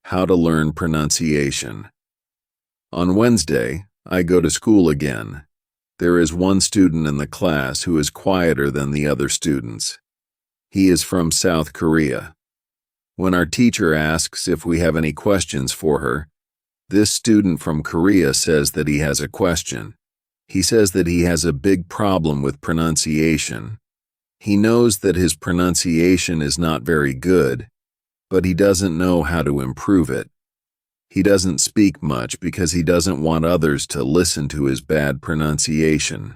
How to learn pronunciation. On Wednesday, I go to school again. There is one student in the class who is quieter than the other students. He is from South Korea. When our teacher asks if we have any questions for her, this student from Korea says that he has a question. He says that he has a big problem with pronunciation. He knows that his pronunciation is not very good, but he doesn't know how to improve it. He doesn't speak much because he doesn't want others to listen to his bad pronunciation.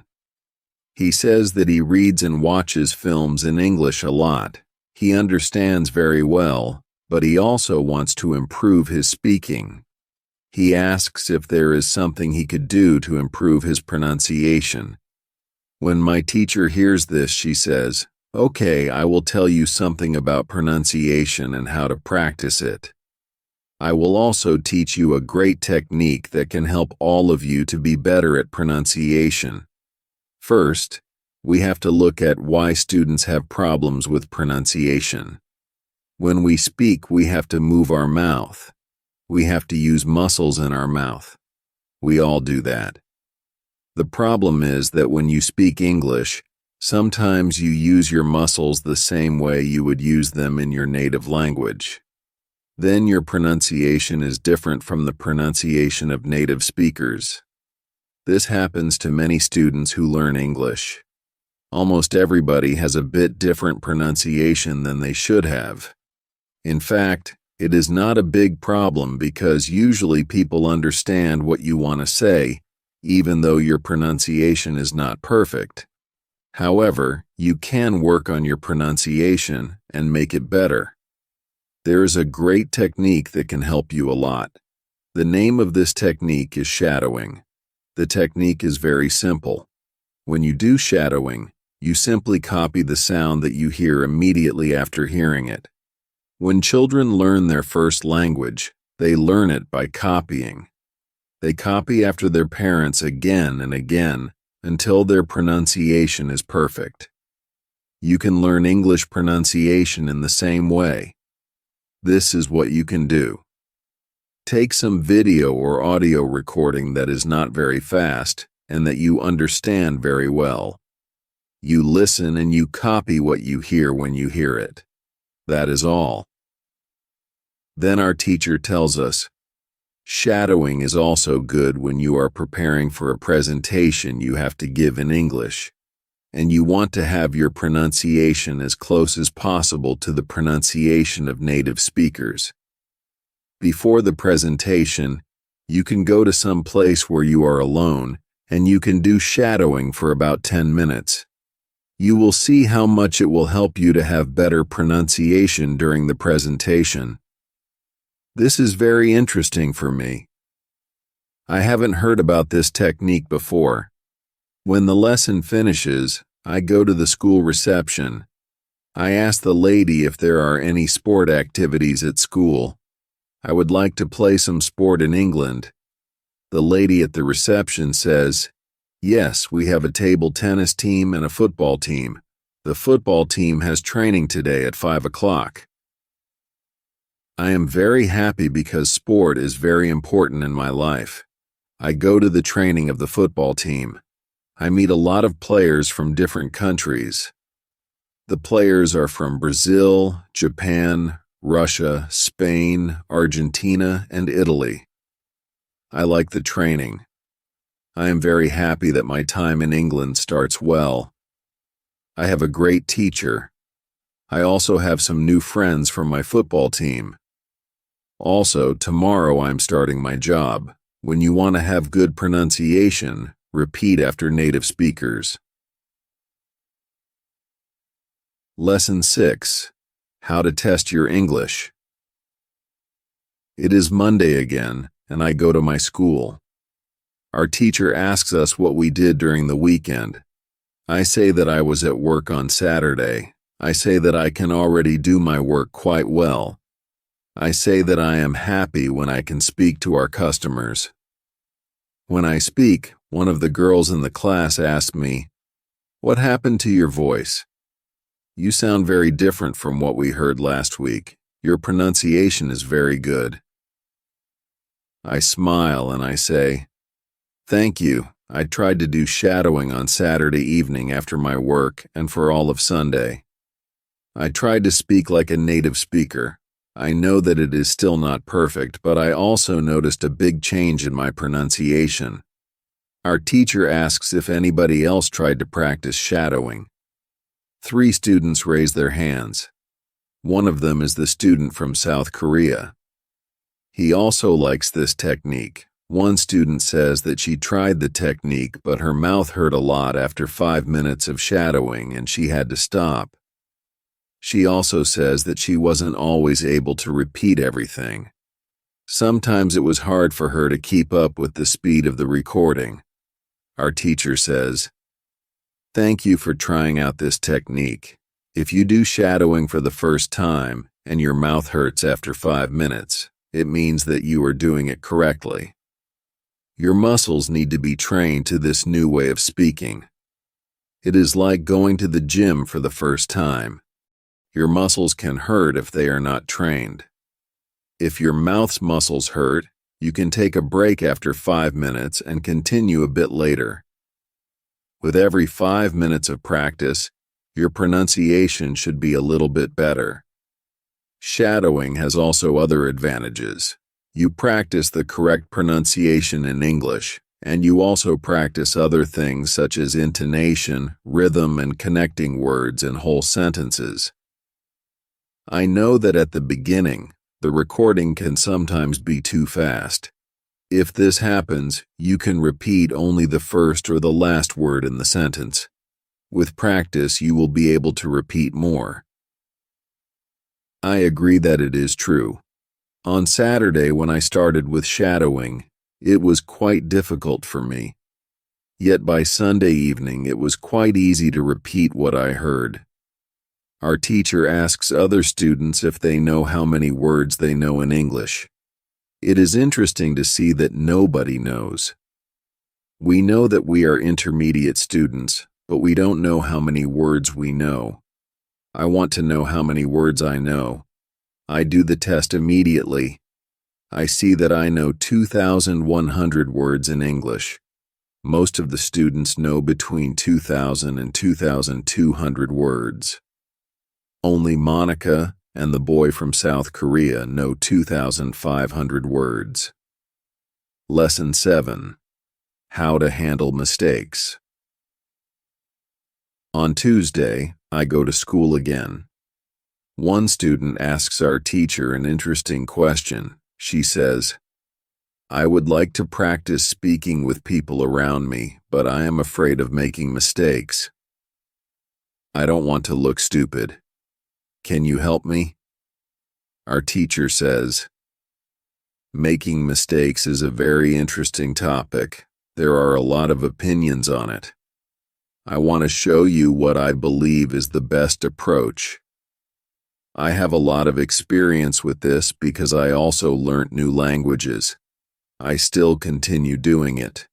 He says that he reads and watches films in English a lot. He understands very well, but he also wants to improve his speaking. He asks if there is something he could do to improve his pronunciation. When my teacher hears this, she says, "Okay, I will tell you something about pronunciation and how to practice it. I will also teach you a great technique that can help all of you to be better at pronunciation. First, we have to look at why students have problems with pronunciation. When we speak, we have to move our mouth. We have to use muscles in our mouth. We all do that. The problem is that when you speak English, sometimes you use your muscles the same way you would use them in your native language. Then your pronunciation is different from the pronunciation of native speakers. This happens to many students who learn English. Almost everybody has a bit different pronunciation than they should have. In fact, it is not a big problem because usually people understand what you want to say, even though your pronunciation is not perfect. However, you can work on your pronunciation and make it better. There is a great technique that can help you a lot. The name of this technique is shadowing. The technique is very simple. When you do shadowing, you simply copy the sound that you hear immediately after hearing it. When children learn their first language, they learn it by copying. They copy after their parents again and again until their pronunciation is perfect. You can learn English pronunciation in the same way. This is what you can do. Take some video or audio recording that is not very fast and that you understand very well. You listen and you copy what you hear when you hear it. That is all. Then our teacher tells us, shadowing is also good when you are preparing for a presentation you have to give in English, and you want to have your pronunciation as close as possible to the pronunciation of native speakers. Before the presentation, you can go to some place where you are alone, and you can do shadowing for about 10 minutes. You will see how much it will help you to have better pronunciation during the presentation. This is very interesting for me. I haven't heard about this technique before. When the lesson finishes, I go to the school reception. I ask the lady if there are any sport activities at school. I would like to play some sport in England. The lady at the reception says, "Yes, we have a table tennis team and a football team. The football team has training today at 5 o'clock. I am very happy because sport is very important in my life. I go to the training of the football team. I meet a lot of players from different countries. The players are from Brazil, Japan, Russia, Spain, Argentina, and Italy. I like the training. I am very happy that my time in England starts well. I have a great teacher. I also have some new friends from my football team. Also, tomorrow I'm starting my job. When you want to have good pronunciation, repeat after native speakers." Lesson 6. How to test your English. It is Monday again, and I go to my school. Our teacher asks us what we did during the weekend. I say that I was at work on Saturday. I say that I can already do my work quite well. I say that I am happy when I can speak to our customers. When I speak, one of the girls in the class asks me, "What happened to your voice? You sound very different from what we heard last week. Your pronunciation is very good." I smile and I say, "Thank you. I tried to do shadowing on Saturday evening after my work and for all of Sunday. I tried to speak like a native speaker. I know that it is still not perfect, but I also noticed a big change in my pronunciation." Our teacher asks if anybody else tried to practice shadowing. 3 students raise their hands. One of them is the student from South Korea. He also likes this technique. One student says that she tried the technique, but her mouth hurt a lot after 5 minutes of shadowing and she had to stop. She also says that she wasn't always able to repeat everything. Sometimes it was hard for her to keep up with the speed of the recording. Our teacher says, "Thank you for trying out this technique. If you do shadowing for the first time and your mouth hurts after 5 minutes, it means that you are doing it correctly. Your muscles need to be trained to this new way of speaking. It is like going to the gym for the first time. Your muscles can hurt if they are not trained. If your mouth's muscles hurt, you can take a break after 5 minutes and continue a bit later. With every 5 minutes of practice, your pronunciation should be a little bit better." Shadowing has also other advantages. You practice the correct pronunciation in English, and you also practice other things such as intonation, rhythm, and connecting words in whole sentences. I know that at the beginning, the recording can sometimes be too fast. If this happens, you can repeat only the first or the last word in the sentence. With practice, you will be able to repeat more. I agree that it is true. On Saturday, when I started with shadowing, it was quite difficult for me. Yet by Sunday evening, it was quite easy to repeat what I heard. Our teacher asks other students if they know how many words they know in English. It is interesting to see that nobody knows. We know that we are intermediate students, but we don't know how many words we know. I want to know how many words I know. I do the test immediately. I see that I know 2,100 words in English. Most of the students know between 2,000 and 2,200 words. Only Monica and the boy from South Korea know 2,500 words. Lesson 7. How to handle mistakes. On Tuesday, I go to school again. One student asks our teacher an interesting question. She says, "I would like to practice speaking with people around me, but I am afraid of making mistakes. I don't want to look stupid. Can you help me?" Our teacher says, "Making mistakes is a very interesting topic. There are a lot of opinions on it. I want to show you what I believe is the best approach. I have a lot of experience with this because I also learnt new languages. I still continue doing it.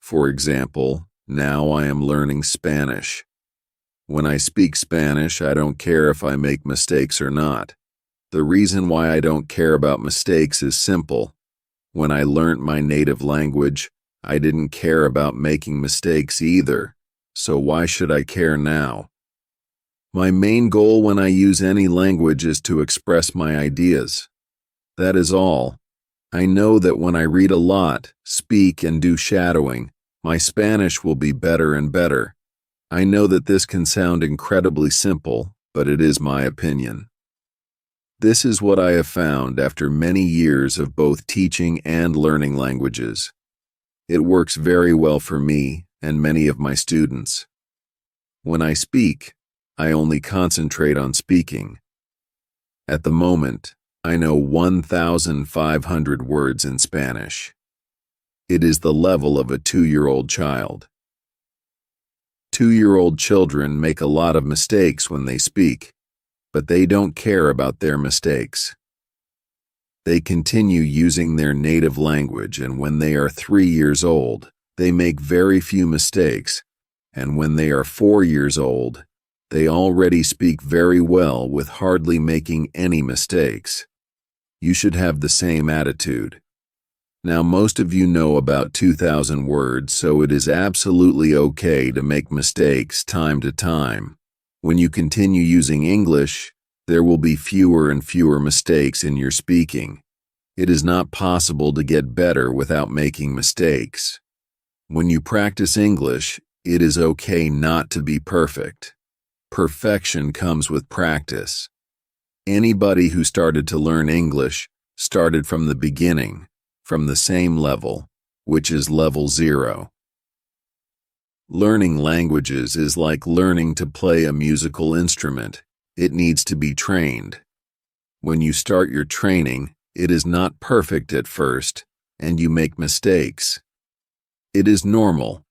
For example, now I am learning Spanish. When I speak Spanish, I don't care if I make mistakes or not. The reason why I don't care about mistakes is simple. When I learnt my native language, I didn't care about making mistakes either, so why should I care now? My main goal when I use any language is to express my ideas. That is all. I know that when I read a lot, speak, and do shadowing, my Spanish will be better and better. I know that this can sound incredibly simple, but it is my opinion. This is what I have found after many years of both teaching and learning languages. It works very well for me and many of my students. When I speak, I only concentrate on speaking. At the moment, I know 1,500 words in Spanish. It is the level of a 2-year-old child. 2-year-old children make a lot of mistakes when they speak, but they don't care about their mistakes. They continue using their native language, and when they are 3 years old, they make very few mistakes, and when they are 4 years old, they already speak very well with hardly making any mistakes. You should have the same attitude. Now, most of you know about 2,000 words, so it is absolutely okay to make mistakes time to time. When you continue using English, there will be fewer and fewer mistakes in your speaking. It is not possible to get better without making mistakes. When you practice English, it is okay not to be perfect. Perfection comes with practice. Anybody who started to learn English started from the beginning, from the same level, which is level 0. Learning languages is like learning to play a musical instrument. It needs to be trained. When you start your training, it is not perfect at first, and you make mistakes. It is normal.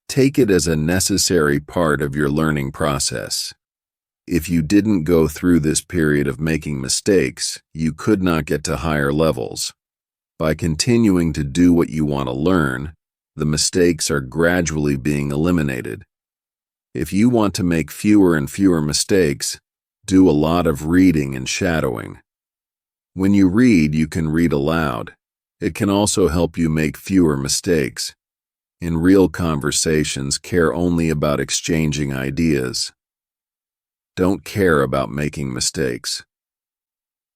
Take it as a necessary part of your learning process. If you didn't go through this period of making mistakes, you could not get to higher levels. By continuing to do what you want to learn, the mistakes are gradually being eliminated. If you want to make fewer and fewer mistakes, do a lot of reading and shadowing. When you read, you can read aloud. It can also help you make fewer mistakes. In real conversations, care only about exchanging ideas. Don't care about making mistakes.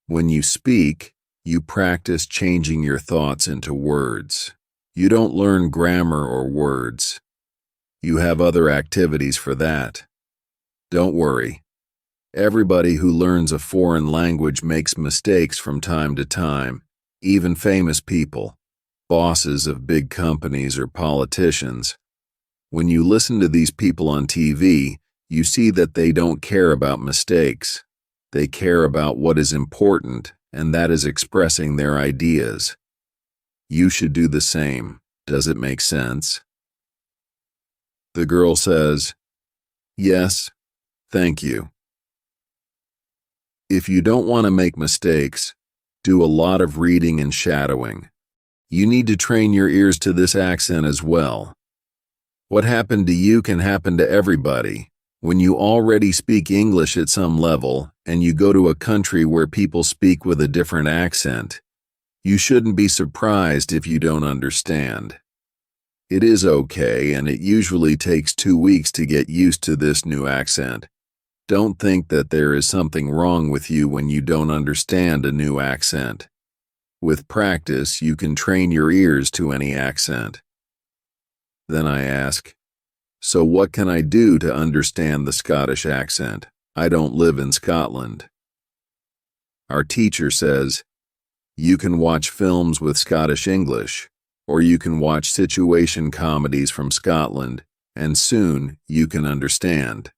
When you speak, you practice changing your thoughts into words. You don't learn grammar or words. You have other activities for that. Don't worry. Everybody who learns a foreign language makes mistakes from time to time, even famous people, bosses of big companies or politicians. When you listen to these people on TV, you see that they don't care about mistakes. They care about what is important, and that is expressing their ideas. You should do the same. Does it make sense? The girl says, "Yes, thank you." If you don't want to make mistakes, do a lot of reading and shadowing. You need to train your ears to this accent as well. What happened to you can happen to everybody. When you already speak English at some level and you go to a country where people speak with a different accent, you shouldn't be surprised if you don't understand. It is okay, and it usually takes 2 weeks to get used to this new accent. Don't think that there is something wrong with you when you don't understand a new accent. With practice, you can train your ears to any accent. Then I ask, "So what can I do to understand the Scottish accent? I don't live in Scotland." Our teacher says, "You can watch films with Scottish English, or you can watch situation comedies from Scotland, and soon you can understand."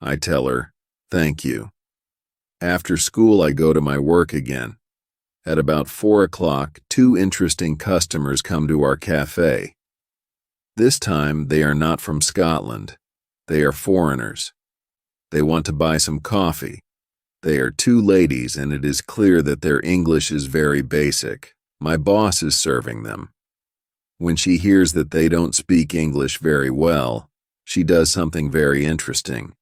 I tell her, "Thank you." After school, I go to my work again. At about 4 o'clock, 2 interesting customers come to our cafe. This time, they are not from Scotland. They are foreigners. They want to buy some coffee. They are 2 ladies, and it is clear that their English is very basic. My boss is serving them. When she hears that they don't speak English very well, she does something very interesting.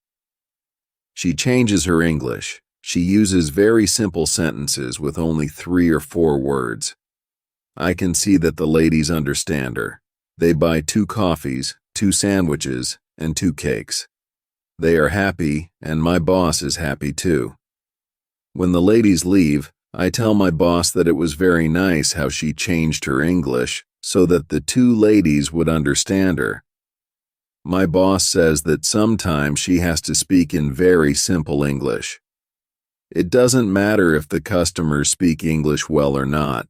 She changes her English. She uses very simple sentences with only 3 or 4 words. I can see that the ladies understand her. They buy 2 coffees, 2 sandwiches, and 2 cakes. They are happy, and my boss is happy too. When the ladies leave, I tell my boss that it was very nice how she changed her English so that the 2 ladies would understand her. My boss says that sometimes she has to speak in very simple English. It doesn't matter if the customers speak English well or not.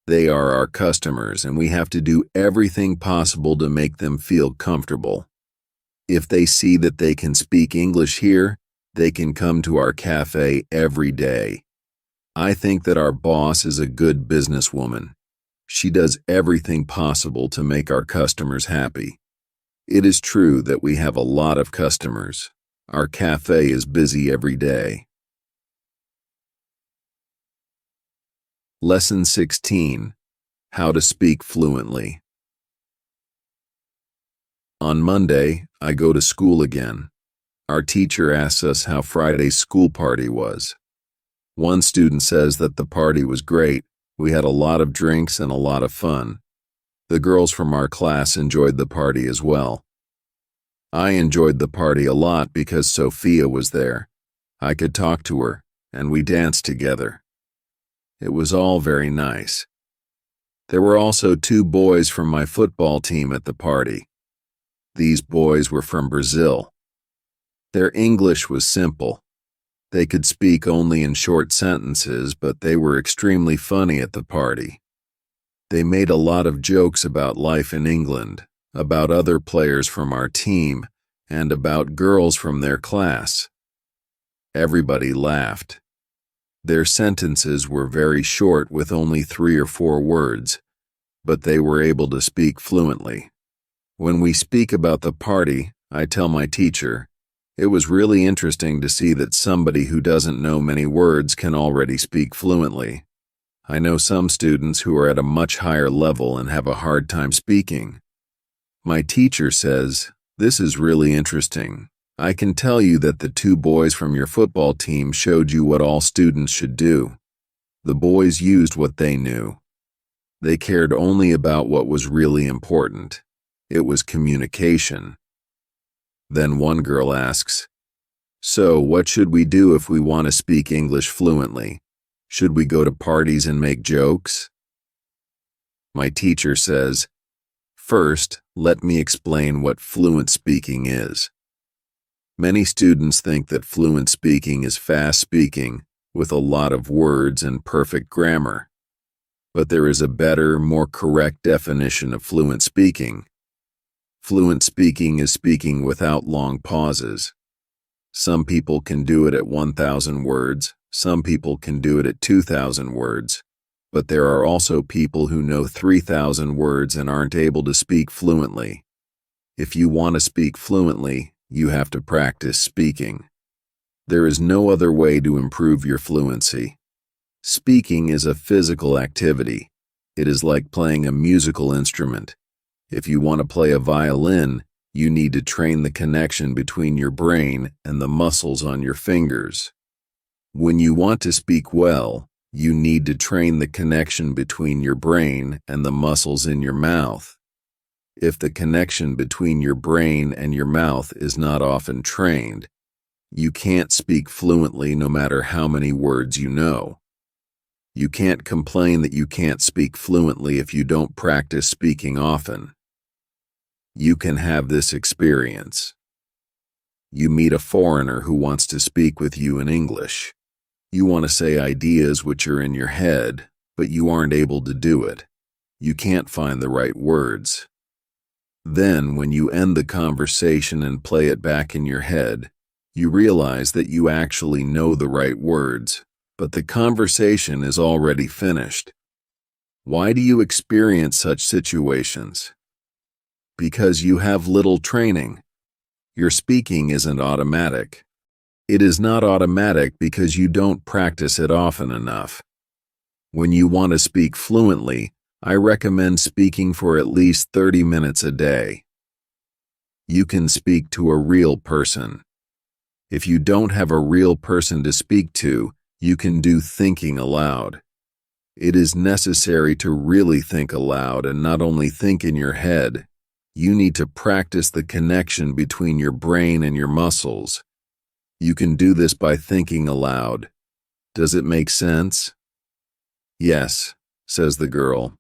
They are our customers, and we have to do everything possible to make them feel comfortable. If they see that they can speak English here, they can come to our cafe every day. I think that our boss is a good businesswoman. She does everything possible to make our customers happy. It is true that we have a lot of customers. Our cafe is busy every day. Lesson 16. How to speak fluently. On Monday, I go to school again. Our teacher asks us how Friday's school party was. One student says that the party was great, We had a lot of drinks and a lot of fun. The girls from our class enjoyed the party as well. I enjoyed the party a lot because Sophia was there. I could talk to her, and we danced together. It was all very nice. There were also 2 boys from my football team at the party. These boys were from Brazil. Their English was simple. They could speak only in short sentences, but they were extremely funny at the party. They made a lot of jokes about life in England, about other players from our team, and about girls from their class. Everybody laughed. Their sentences were very short with only 3 or 4 words, but they were able to speak fluently. When we speak about the party, I tell my teacher, it was really interesting to see that somebody who doesn't know many words can already speak fluently. I know some students who are at a much higher level and have a hard time speaking. My teacher says, this is really interesting. I can tell you that the 2 boys from your football team showed you what all students should do. The boys used what they knew. They cared only about what was really important. It was communication. Then one girl asks, so what should we do if we want to speak English fluently? Should we go to parties and make jokes? My teacher says, first, let me explain what fluent speaking is. Many students think that fluent speaking is fast speaking with a lot of words and perfect grammar. But there is a better, more correct definition of fluent speaking. Fluent speaking is speaking without long pauses. Some people can do it at 1,000 words, some people can do it at 2,000 words, but there are also people who know 3,000 words and aren't able to speak fluently. If you want to speak fluently, you have to practice speaking. There is no other way to improve your fluency. Speaking is a physical activity. It is like playing a musical instrument. If you want to play a violin, you need to train the connection between your brain and the muscles on your fingers. When you want to speak well, you need to train the connection between your brain and the muscles in your mouth. If the connection between your brain and your mouth is not often trained, you can't speak fluently no matter how many words you know. You can't complain that you can't speak fluently if you don't practice speaking often. You can have this experience. You meet a foreigner who wants to speak with you in English. You want to say ideas which are in your head, but you aren't able to do it. You can't find the right words. Then, when you end the conversation and play it back in your head, you realize that you actually know the right words, but the conversation is already finished. Why do you experience such situations? Because you have little training. Your speaking isn't automatic. It is not automatic because you don't practice it often enough. When you want to speak fluently, I recommend speaking for at least 30 minutes a day. You can speak to a real person. If you don't have a real person to speak to, you can do thinking aloud. It is necessary to really think aloud and not only think in your head. You need to practice the connection between your brain and your muscles. You can do this by thinking aloud. Does it make sense? Yes, says the girl.